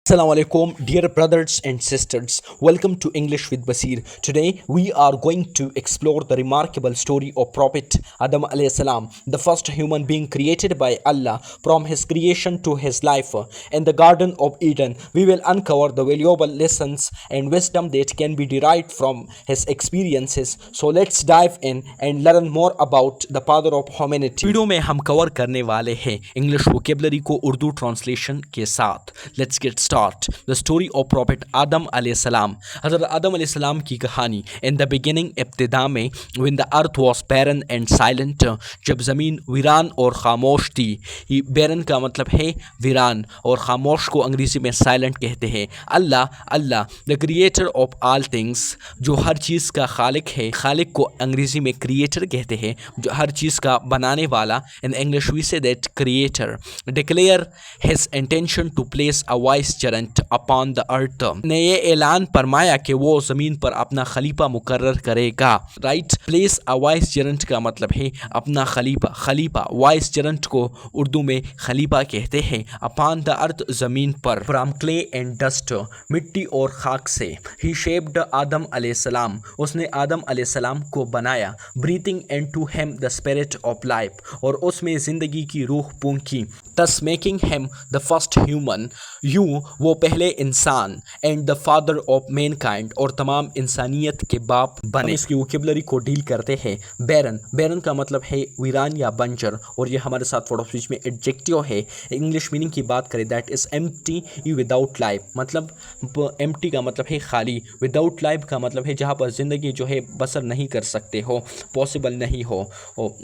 Assalamu alaikum, dear brothers and sisters. Welcome to English with Basir. Today we are going to explore the remarkable story of Prophet Adam alayhi salam, the first human being created by Allah from his creation to his life in the Garden of Eden. We will uncover the valuable lessons and wisdom that can be derived from his experiences. So let's dive in and learn more about the father of humanity. Video में हम cover करने वाले हैं English vocabulary को Urdu translation के साथ. Let's get start. The story of prophet Adam अलैहिस्सलाम. हज़रत आदम अलैहिस्सलाम की कहानी. इन द बिगिनिंग, इब्तिदा में, when the earth was barren and silent, जब ज़मीन वीरान और ख़ामोश थी. बैरन का मतलब है वीरान और ख़ामोश को अंग्रेज़ी में साइलेंट कहते हैं. Allah Allah the creator of all things, जो हर चीज़ का खालिक है. खालिक को अंग्रेज़ी में क्रिएटर कहते हैं, जो हर चीज़ का बनाने वाला. In English we say that creator. Declare his intention to place a vicegerent upon the earth, ने ये ऐलान फरमाया कि वो ज़मीन पर अपना खलीफा मुकर्रर करेगा. Right. Place a vice Geraint का मतलब है अपना खलीफा. खलीफा वाइस जेरेंट को उर्दू में खलीफा कहते हैं. अपॉन द अर्थ, ज़मीन पर. फ्रॉम क्ले एंड डस्ट, मिट्टी और खाक से. ही शेप्ड आदम अलैहिस्सलाम, उसने आदम अलैहिस्सलाम को बनाया. Breathing into him the spirit of life, और उसमें ज़िंदगी की रूह फूंकी. thus making him the first human. You वो पहले इंसान. And the father of Mankind, और तमाम इंसानियत के बाप बने. इसकी वोकेबलरी को डील करते हैं. बैरन. बैरन का मतलब है वीरान या बंजर, और ये हमारे साथ वर्ड ऑफ स्पीच में एडजेक्टिव है. इंग्लिश मीनिंग की बात करें, that is empty without life. मतलब एम्प्टी का मतलब है खाली. विदाउट लाइफ का मतलब है जहाँ पर ज़िंदगी जो है बसर नहीं कर सकते हो, पॉसिबल नहीं हो.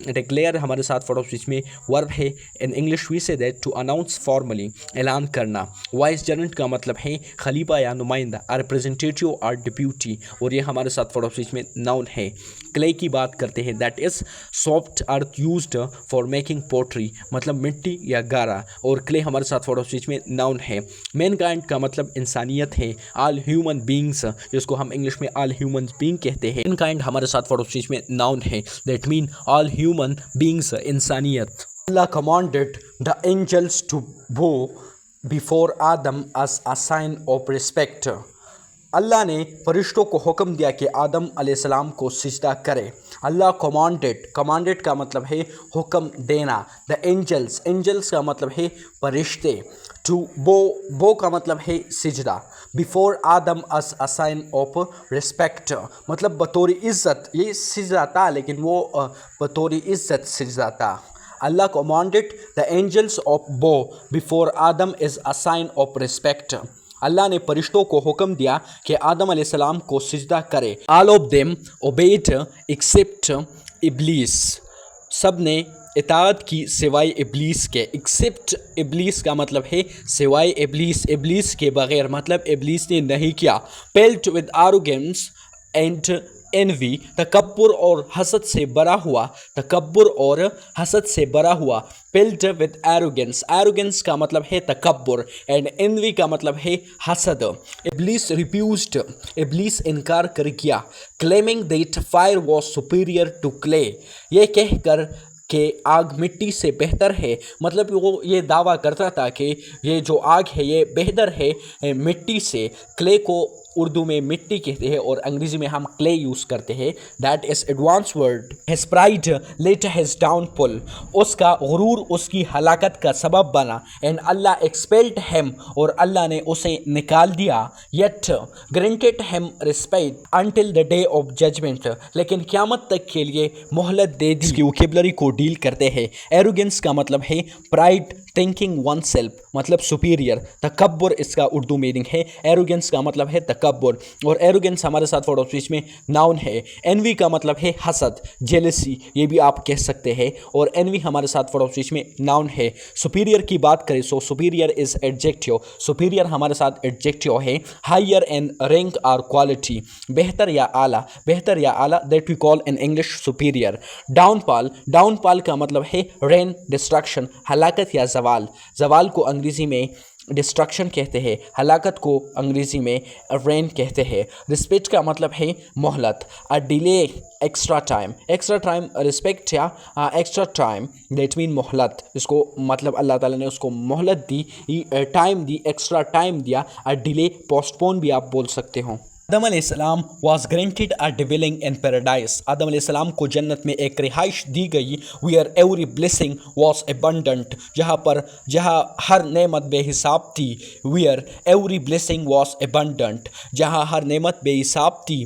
डिक्लेयर हमारे साथ वर्ड ऑफ स्पीच में वर्ब है. In English we say that to announce formally, ऐलान करना. वाइस जेरेंट का मतलब है खलीफा या नुमाइंदा, रिप्रेजेंटेटिव और डिप्यूटी, और ये हमारे साथ वर्ड ऑफ स्पीच में नाउन है. क्ले की बात करते हैं, that is soft earth used for making pottery, मतलब मिट्टी या गारा, और क्ले हमारे साथ वर्ड ऑफ स्पीच में नाउन है. मैनकाइंड का मतलब इंसानियत है. ऑल ह्यूमन बींग्स, जिसको हम इंग्लिश में ऑल ह्यूमन बींग कहते हैं. मैनकाइंड हमारे साथ वर्ड ऑफ स्पीच में नाउन है. That mean all human beings, इंसानियत. Allah commanded the angels to bow before Adam as a sign of respect. अल्लाह ने फरिश्तों को हुक्म दिया कि आदम अलैहिस्सलाम को सिजदा करे. अल्लाह कमांडेड का मतलब है हुक्म देना. द एंजल्स, एंजल्स का मतलब है फरिश्ते. टू बो का मतलब है सिजदा. Before Adam as a sign of respect, मतलब बतौर इज़्ज़त. ये सिजदा था, लेकिन वो बतौर इज़्ज़त सिजदा था. Allah commanded the angels of bow before Adam is a sign of respect. अल्लाह ने फरिश्तों को हुक्म दिया कि आदम अलैहिस्सलाम को सिजदा करे. All of them obeyed except इब्लीस, सब ने इताअत की सिवाय इब्लीस के. एक्सेप्ट इब्लीस का मतलब है सिवाय इब्लीस. इब्लीस के बगैर, मतलब इब्लीस ने नहीं किया. पेल्ट विद आरोगेंस एंड एनवी, तकब्बुर और हसद से भरा हुआ. तकब्बुर और हसद से भरा हुआ. पिल्ड विद एरोगेंस, एरोगेंस का मतलब है तकब्बुर, एंड एनवी का मतलब है हसद. इब्लीस रिफ्यूज्ड, इब्लीस इनकार कर किया. Claiming that fire was superior to clay, ये कहकर कि आग मिट्टी से बेहतर है. मतलब वो ये दावा करता था कि ये जो आग है ये बेहतर है मिट्टी से. क्ले को उर्दू में मिट्टी कहते हैं और अंग्रेजी में हम क्ले यूज़ करते हैं. That is advance word. His pride late his downfall, उसका गुरूर उसकी हलाकत का सबब बना. एंड अल्लाह एक्सपेल्ड हिम, और अल्लाह ने उसे निकाल दिया. Yet granted him respect until the day of judgment, लेकिन क़यामत तक के लिए मोहलत दे दी. इसकी वोकेबलरी को डील करते हैं. एरोगेंस का मतलब है प्राइड, थिंकिंग वन सेल्फ, मतलब सुपीरियर. तकब्बुर इसका उर्दू मीनिंग है. एरोगेंस का मतलब है तकब्बुर, और एरोगेंस हमारे साथ वर्ड ऑफ स्पीच में नाउन है. एनवी का मतलब है हसद, जेलसी, ये भी आप कह सकते हैं, और एनवी हमारे साथ वर्ड ऑफ स्पीच में नाउन है. सुपीरियर की बात करें, so superior is adjective. Superior हमारे साथ एडजेक्टिव है. Higher and rank or quality, बेहतर या आला, बेहतर या आला, that we call in English superior. Downfall, downfall का मतलब है रेन, डिस्ट्रक्शन, हलाकत या जवाल. जवाल को अंग्रेज़ी में डिस्ट्रक्शन कहते हैं, हलाकत को अंग्रेज़ी में रेन कहते हैं। रिस्पेक्ट का मतलब है मोहलत, a delay, extra time respect या एक्स्ट्रा टाइम दैट मीन मोहलत, इसको मतलब अल्लाह ताला ने उसको मोहलत दी, टाइम दी, एक्स्ट्रा टाइम दिया, अ डिले पोस्टपोन भी आप बोल सकते हो। आदम अलैहिस्सलाम was granted a dwelling in paradise, Adam अलैहिस्सलाम को जन्नत में एक रिहाइश दी गई, where every blessing was abundant, जहाँ हर नेमत बेहिसाब थी, where every blessing was abundant, जहाँ हर नेमत बेहिसाब थी।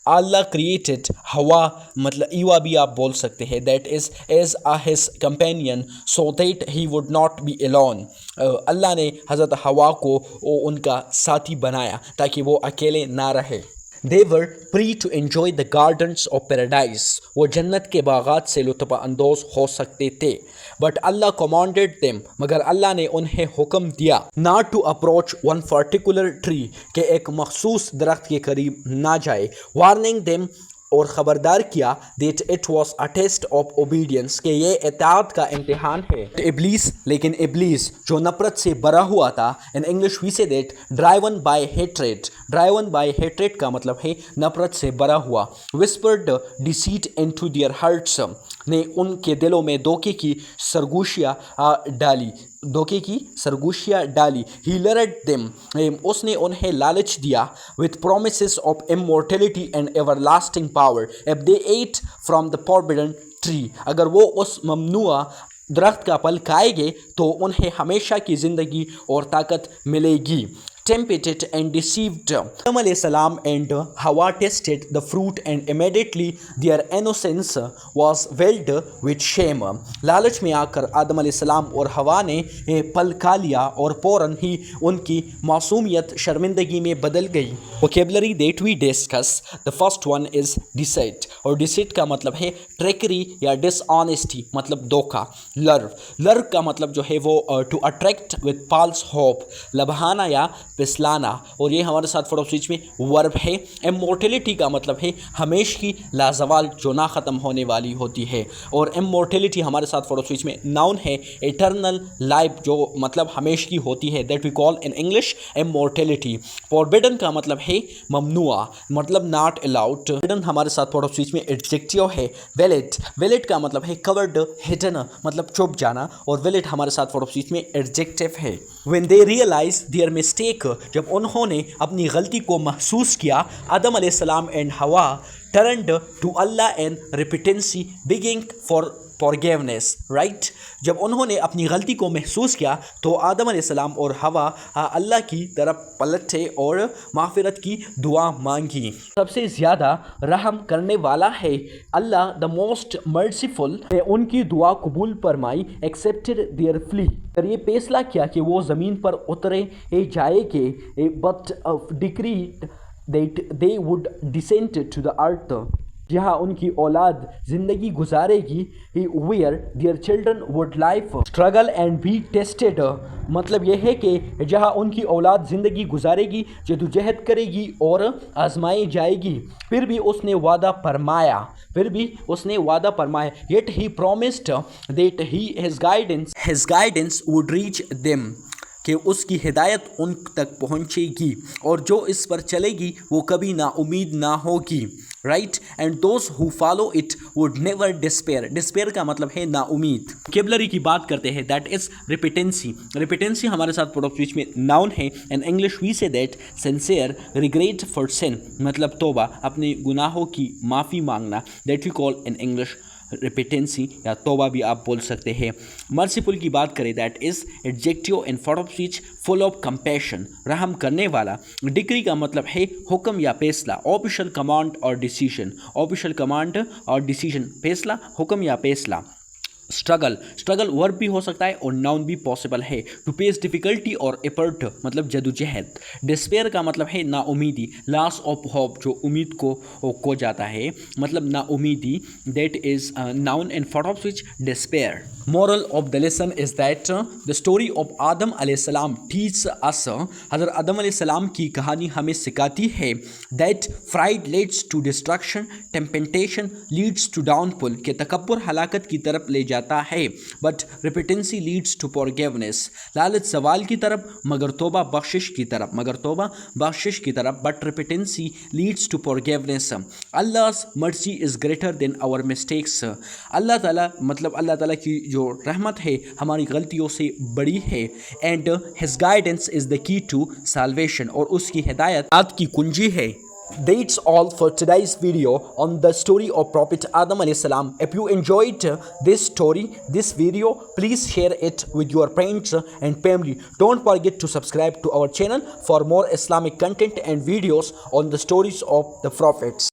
अल्लाह क्रिएटेड हवा, मतलब ईवा भी आप बोल सकते हैं, that is as a his companion so that he would not be alone, Allah ने हज़रत हवा को उनका साथी बनाया ताकि वो अकेले ना रहे। They were free to enjoy the gardens of paradise, वो जन्नत के बागात से लुत्फ़ अंदोज़ हो सकते थे। बट अल्लाह commanded them, मगर अल्लाह ने उन्हें हुक्म दिया, not to approach one particular tree, कि एक मखसूस दरख्त के करीब ना जाए, warning them, और ख़बरदार किया, that it was a test of obedience, कि ये इताअत का इम्तिहान है। इब्लीस, लेकिन इब्लीस जो नफ़रत से भरा हुआ था, in English we say that driven by hatred का मतलब है नफ़रत से भरा हुआ। Whispered deceit into their hearts, ने उनके दिलों में धोखे की सरगोशियाँ डाली। ही लरड देम, उसने उन्हें लालच दिया, with promises of immortality and everlasting power, if they ate from the forbidden tree, अगर वो उस ममनुआ दरख्त का फल खाएंगे तो उन्हें हमेशा की ज़िंदगी और ताकत मिलेगी। Tempted and deceived, Adam alayhi salam and Hawa tasted the fruit and immediately their innocence was veiled with shame. लालच में आकर आदम अलैहि सलाम और हवा ने फल खा लिया और फौरन ही उनकी मासूमियत शर्मिंदगी में बदल गई। Vocabulary that we discuss, the first one is deceit, और deceit का मतलब है ट्रैकरी या dishonesty, मतलब धोखा। लर्व का मतलब जो है वो to attract with false hope, लभाना या पिसलाना, और ये हमारे साथ फॉर ऑफ स्पीच में वर्ब है। इमोर्टलिटी का मतलब है हमेशा की लाजवाल जो ना ख़त्म होने वाली होती है, और इमोर्टलिटी हमारे साथ फॉर ऑफ स्पीच में नाउन है। इटर्नल लाइफ जो मतलब हमेशा की होती है, that we call in English immortality. Forbidden का मतलब है ममनुआ, मतलब नॉट अलाउड। फॉरबिडन हमारे साथ फॉर ऑफ स्पीच में एडजेक्टिव है। वैलिड का मतलब है कवर्ड, हिडन मतलब छुप जाना, और वैलिड हमारे साथ फॉर ऑफ स्पीच में एडजेक्टिव है। When they realize their mistake, जब उन्होंने अपनी गलती को महसूस किया, आदम अलैहिस्सलाम and Hawa turned to Allah in repentance begging for forgiveness, right. जब उन्होंने अपनी गलती को महसूस किया तो आदम अलैहिस्सलाम और हवा अल्लाह की तरफ पलटे और माफ़िरत की दुआ मांगी। सबसे ज़्यादा रहम करने वाला है अल्लाह, द मोस्ट मर्सीफुल, ने उनकी दुआ कबूल फरमाई। एक्सेप्टेड देयर प्ली, कर ये फैसला किया कि वो ज़मीन पर उतरे जाएंगे, but decreed that they would descend to the earth, जहाँ उनकी औलाद ज़िंदगी गुजारेगी। Where their children would life struggle and be tested, मतलब यह है कि जहाँ उनकी औलाद ज़िंदगी गुजारेगी, जदोजहद करेगी और आजमाई जाएगी। फिर भी उसने वादा फरमाया, yet he promised that his guidance would reach them, कि उसकी हिदायत उन तक पहुँचेगी, और जो इस पर चलेगी वो कभी ना उम्मीद ना होगी, right. And those who follow it would never despair का मतलब है ना उम्मीद। वोकैबुलरी की बात करते हैं, दैट इज़ रिपिटेंसी हमारे साथ प्रोडक्ट स्पीच में नाउन है। In English we say that sincere regret for sin, मतलब तौबा, अपने गुनाहों की माफ़ी मांगना, that we call in English repentance या तौबा भी आप बोल सकते हैं। मर्सीफुल की बात करें, that is adjective in for of speech full of compassion, रहम करने वाला। डिक्री का मतलब है हुक्म या फैसला। ऑफिशियल कमांड और डिसीजन, फैसला, हुक्म या फैसला। स्ट्रगल वर्ब भी हो सकता है और नाउन भी पॉसिबल है। टू फेस डिफ़िकल्टी और एफर्ट मतलब जदोजहद। डिस्पेयर का मतलब है नाउमीदी। लॉस ऑफ होप जो उम्मीद को खो जाता है, मतलब नाउमीदी, that is noun in for of speech despair. Moral of the lesson is that the story of Adam alayhi salam teaches us, حضرت آدم علیہ السلام کی کہانی ہمیں سکھاتی ہے that pride leads to destruction, temptation leads to downfall, کہ تکبر ہلاکت کی طرف لے جاتا ہے but repentance leads to forgiveness، لالچ زوال کی طرف مگر توبہ بخشش کی طرف but repentance leads to forgiveness. Allah's mercy is greater than our mistakes. اللہ تعالیٰ کی جو رحمت ہے ہماری غلطیوں سے بڑی ہے and his guidance is the key to salvation، اور اس کی ہدایت کی کنجی ہے. That's all for today's video on the story of Prophet Adam alayhi salam. If you enjoyed this video, please share it with your friends and family. Don't forget to subscribe to our channel for more Islamic content and videos on the stories of the prophets.